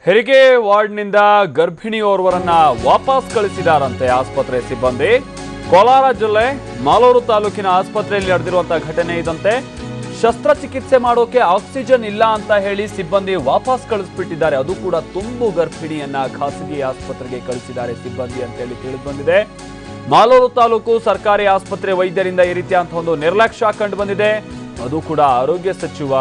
ಹೆರಿಗೆ ವಾರ್ಡ್ನಿಂದ ಗರ್ಭಿಣಿಯೋರ್ವರನ್ನ ವಾಪಸ್ ಕಳಿಸಿದಾರಂತೆ ಆಸ್ಪತ್ರೆ ಸಿಬ್ಬಂದಿ. ಕೋಲಾರ ಜಿಲ್ಲೆ ಮಾಲೂರು ತಾಲೂಕಿನ ಆಸ್ಪತ್ರೆಯಲ್ಲಿ ನಡೆದಿರುವಂತಹ ಘಟನೆ ಇದಂತೆ. ಶಸ್ತ್ರಚಿಕಿತ್ಸೆ ಮಾಡೋಕೆ ಆಕ್ಸಿಜನ್ ಇಲ್ಲ ಅಂತ ಹೇಳಿ ಸಿಬ್ಬಂದಿ ವಾಪಸ್ ಕಳಿಸ್ಬಿಟ್ಟಿದ್ದಾರೆ. ಅದು ಕೂಡ ತುಂಬು ಗರ್ಭಿಣಿಯನ್ನ ಖಾಸಗಿ ಆಸ್ಪತ್ರೆಗೆ ಕಳಿಸಿದ್ದಾರೆ ಸಿಬ್ಬಂದಿ ಅಂತ ಹೇಳಿ ತಿಳಿದು ಬಂದಿದೆ. ಮಾಲೂರು ತಾಲೂಕು ಸರ್ಕಾರಿ ಆಸ್ಪತ್ರೆ ವೈದ್ಯರಿಂದ ಈ ರೀತಿಯಂತಹ ಒಂದು ನಿರ್ಲಕ್ಷ್ಯ ಕಂಡು ಬಂದಿದೆ. ಅದು ಕೂಡ ಆರೋಗ್ಯ ಸಚಿವ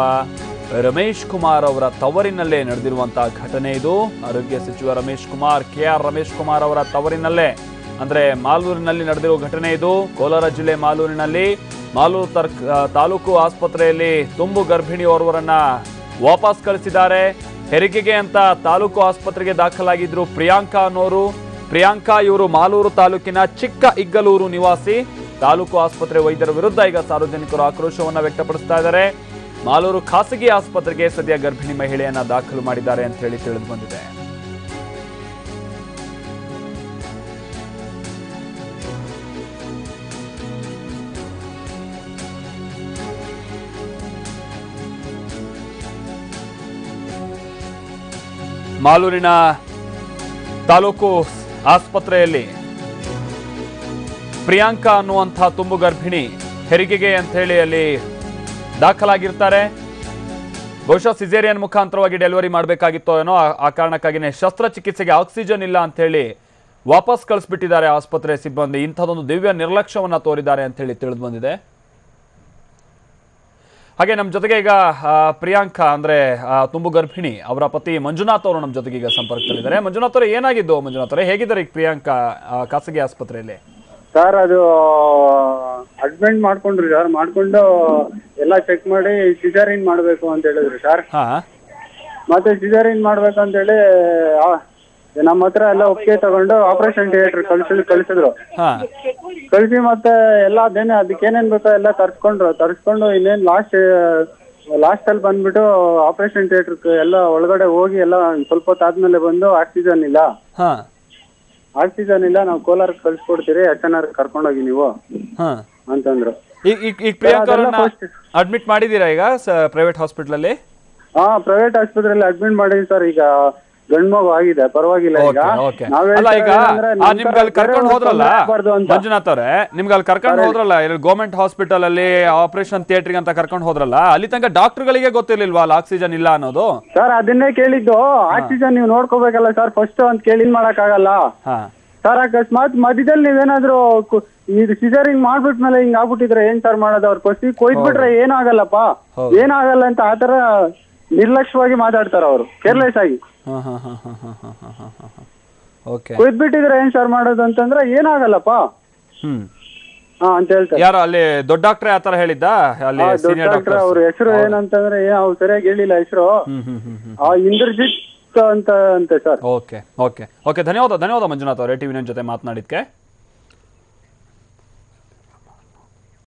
ರಮೇಶ್ ಕುಮಾರ್ ಅವರ ತವರಿನಲ್ಲೇ ನಡೆದಿರುವಂತಹ ಘಟನೆ ಇದು. ಆರೋಗ್ಯ ಸಚಿವ ರಮೇಶ್ ಕುಮಾರ್, ಕೆಆರ್ ರಮೇಶ್ ಕುಮಾರ್ ಅವರ ತವರಿನಲ್ಲೇ ಅಂದ್ರೆ ಮಾಲೂರಿನಲ್ಲಿ ನಡೆದಿರೋ ಘಟನೆ ಇದು. ಕೋಲಾರ ಜಿಲ್ಲೆ ಮಾಲೂರಿನಲ್ಲಿ ಮಾಲೂರು ತಾಲೂಕು ಆಸ್ಪತ್ರೆಯಲ್ಲಿ ತುಂಬು ಗರ್ಭಿಣಿಯೋರ್ವರನ್ನ ವಾಪಸ್ ಕಳಿಸಿದ್ದಾರೆ. ಹೆರಿಗೆಗೆ ಅಂತ ತಾಲೂಕು ಆಸ್ಪತ್ರೆಗೆ ದಾಖಲಾಗಿದ್ರು ಪ್ರಿಯಾಂಕಾ ಅನ್ನೋರು. ಪ್ರಿಯಾಂಕಾ ಇವರು ಮಾಲೂರು ತಾಲೂಕಿನ ಚಿಕ್ಕ ಇಗ್ಗಲೂರು ನಿವಾಸಿ. ತಾಲೂಕು ಆಸ್ಪತ್ರೆ ವೈದ್ಯರ ವಿರುದ್ಧ ಈಗ ಸಾರ್ವಜನಿಕರು ಆಕ್ರೋಶವನ್ನ ವ್ಯಕ್ತಪಡಿಸ್ತಾ ಇದ್ದಾರೆ. ಮಾಲೂರು ಖಾಸಗಿ ಆಸ್ಪತ್ರೆಗೆ ಸದ್ಯ ಗರ್ಭಿಣಿ ಮಹಿಳೆಯನ್ನ ದಾಖಲು ಮಾಡಿದ್ದಾರೆ ಅಂತ ಹೇಳಿ ತಿಳಿದು ಬಂದಿದೆ. ಮಾಲೂರಿನ ತಾಲೂಕು ಆಸ್ಪತ್ರೆಯಲ್ಲಿ ಪ್ರಿಯಾಂಕಾ ಅನ್ನುವಂತಹ ತುಂಬು ಗರ್ಭಿಣಿ ಹೆರಿಗೆಗೆ ಅಂತ ಹೇಳಿ ಅಲ್ಲಿ ದಾಖಲಾಗಿರ್ತಾರೆ. ಬಹುಶಃ ಸಿಸೇರಿಯನ್ ಮುಖಾಂತರವಾಗಿ ಡೆಲಿವರಿ ಮಾಡಬೇಕಾಗಿತ್ತೋ ಏನೋ, ಆ ಕಾರಣಕ್ಕಾಗಿನೇ ಶಸ್ತ್ರಚಿಕಿತ್ಸೆಗೆ ಆಕ್ಸಿಜನ್ ಇಲ್ಲ ಅಂತ ಹೇಳಿ ವಾಪಸ್ ಕಳಿಸ್ಬಿಟ್ಟಿದ್ದಾರೆ ಆಸ್ಪತ್ರೆ ಸಿಬ್ಬಂದಿ. ಇಂಥದೊಂದು ದಿವ್ಯ ನಿರ್ಲಕ್ಷ್ಯವನ್ನ ತೋರಿದ್ದಾರೆ ಅಂತ ಹೇಳಿ ತಿಳಿದು ಬಂದಿದೆ. ಹಾಗೆ ನಮ್ಮ ಜೊತೆಗೆ ಈಗ ಪ್ರಿಯಾಂಕಾ ಅಂದ್ರೆ ತುಂಬು ಗರ್ಭಿಣಿ ಅವರ ಪತಿ ಮಂಜುನಾಥ್ ಅವರು ನಮ್ಮ ಜೊತೆಗೆ ಈಗ ಸಂಪರ್ಕದಲ್ಲಿದ್ದಾರೆ. ಮಂಜುನಾಥ್ ಅವರೇ, ಏನಾಗಿದ್ದು? ಮಂಜುನಾಥ್ ಅವರೇ, ಹೇಗಿದ್ದಾರೆ ಈಗ ಪ್ರಿಯಾಂಕಾ ಖಾಸಗಿ ಆಸ್ಪತ್ರೆಯಲ್ಲಿ? ಸರ್, ಅದು ಅಡ್ಮಿಟ್ ಮಾಡ್ಕೊಂಡ್ರಿ ಸರ್. ಮಾಡ್ಕೊಂಡು ಎಲ್ಲ ಚೆಕ್ ಮಾಡಿ ಸಿಜರಿನ್ ಮಾಡ್ಬೇಕು ಅಂತ ಹೇಳಿದ್ರು ಸರ್. ಮತ್ತೆ ಸಿಜರಿನ್ ಮಾಡ್ಬೇಕಂತ ಹೇಳಿ ನಮ್ಮ ಹತ್ರ ಎಲ್ಲ ಒಪ್ಪಿಗೆ ತಗೊಂಡು ಆಪರೇಷನ್ ಥಿಯೇಟರ್ ಕಳಿಸಿದ್ರು. ಕಳಿಸಿ ಮತ್ತೆ ಎಲ್ಲ ಅದೇನೆ ಅದಕ್ಕೆ ಏನೇನ್ ಬೇಕೋ ಎಲ್ಲ ತರಿಸ್ಕೊಂಡು ಇನ್ನೇನ್ ಲಾಸ್ಟ್ ಅಲ್ಲಿ ಬಂದ್ಬಿಟ್ಟು ಆಪರೇಷನ್ ಥಿಯೇಟರ್ ಎಲ್ಲ ಒಳಗಡೆ ಹೋಗಿ ಎಲ್ಲ ಸ್ವಲ್ಪ ಹೊತ್ತಾದ್ಮೇಲೆ ಬಂದು ಆಕ್ಸಿಜನ್ ಇಲ್ಲ, ನಾವು ಕೋಲಾರಕ್ಕೆ ಕಳ್ಸಿಕೊಡ್ತೀರಿ, HNR ಕರ್ಕೊಂಡೋಗಿ ನೀವು ಅಂತಂದ್ರು. ಈಗ ಪ್ರಿಯಾಂಕಾ ಅಡ್ಮಿಟ್ ಮಾಡಿದೀರಾ ಈಗ ಪ್ರೈವೇಟ್ ಹಾಸ್ಪಿಟಲ್ ಅಲ್ಲಿ? ಪ್ರೈವೇಟ್ ಆಸ್ಪತ್ರೆಯಲ್ಲಿ ಅಡ್ಮಿಟ್ ಮಾಡಿದೀವಿ ಸರ್. ಈಗ ಗಂಡು ಮಗು ಆಗಿದೆ, ಪರವಾಗಿಲ್ಲ. ನಿಮ್ಗೆ ಅಲ್ಲಿ ಕರ್ಕೊಂಡು ಹೋದ್ರಲ್ಲ ಮಂಜುನಾಥ್ ಅವರೇ, ನಿಮ್ಗೆ ಅಲ್ಲಿ ಕರ್ಕೊಂಡು ಹೋದ್ರಲ್ಲ ಗೌರ್ಮೆಂಟ್ ಹಾಸ್ಪಿಟಲ್ ಅಲ್ಲಿ ಆಪರೇಷನ್ ಥಿಯೇಟರ್ ಅಂತ ಕರ್ಕೊಂಡು ಹೋದ್ರಲ್ಲ, ಅಲ್ಲಿ ತನಕ ಡಾಕ್ಟರ್ಗಳಿಗೆ ಗೊತ್ತಿರ್ಲಿಲ್ವಾ ಅಲ್ಲಿ ಆಕ್ಸಿಜನ್ ಇಲ್ಲ ಅನ್ನೋದು? ಸರ್, ಅದನ್ನೇ ಕೇಳಿದ್ದು. ಆಕ್ಸಿಜನ್ ನೀವು ನೋಡ್ಕೋಬೇಕಲ್ಲ ಸರ್ ಫಸ್ಟ್ ಅಂತ ಕೇಳಿ ಮಾಡಕ್ ಆಗಲ್ಲ ಸರ್. ಅಕಸ್ಮಾತ್ ಮಧ್ಯದಲ್ಲಿ ನೀವೇನಾದ್ರು ಇದು ಸಿಜರಿಂಗ್ ಮಾಡ್ಬಿಟ್ಮೇಲೆ ಹಿಂಗ್ ಆಗ್ಬಿಟ್ಟಿದ್ರೆ ಏನ್ ಸರ್ ಮಾಡೋದು? ಅವ್ರ ಕೊಯ್ದ್ಬಿಟ್ರೆ ಏನಾಗಲ್ಲಪ್ಪ, ಏನಾಗಲ್ಲ ಅಂತ ಆತರ ನಿರ್ಲಕ್ಷ್ಯವಾಗಿ ಮಾತಾಡ್ತಾರ ಅವರು, ಕೇರ್ಲೆಸ್ ಆಗಿ. ಕೊಯ್ದ್ಬಿಟ್ಟಿದ್ರೆ ಏನ್ ಸರ್ ಮಾಡೋದು ಅಂತಂದ್ರೆ ಏನಾಗಲ್ಲಪ್ಪ ಅಂತ ಹೇಳ್ತಾರೆ. ಯಾರು ಅಲ್ಲಿ ದೊಡ್ಡ ಡಾಕ್ಟ್ರೆ ಆತರ ಹೇಳಿದ್ದ? ಡಾಕ್ಟರ್ ಅವ್ರ ಹೆಸರು ಏನಂತಂದ್ರೆ ಅವ್ರು ಸರಿಯಾಗಿ ಹೇಳಿಲ್ಲ ಹೆಸರು. ಇಂದ್ರಜಿತ್ ಅಂತ ಸರ್. ಓಕೆ ಧನ್ಯವಾದ ಮಂಜುನಾಥ್ ಅವರೇ ಟಿವಿ9 ಜೊತೆ ಮಾತನಾಡಿದ್ಕೆ.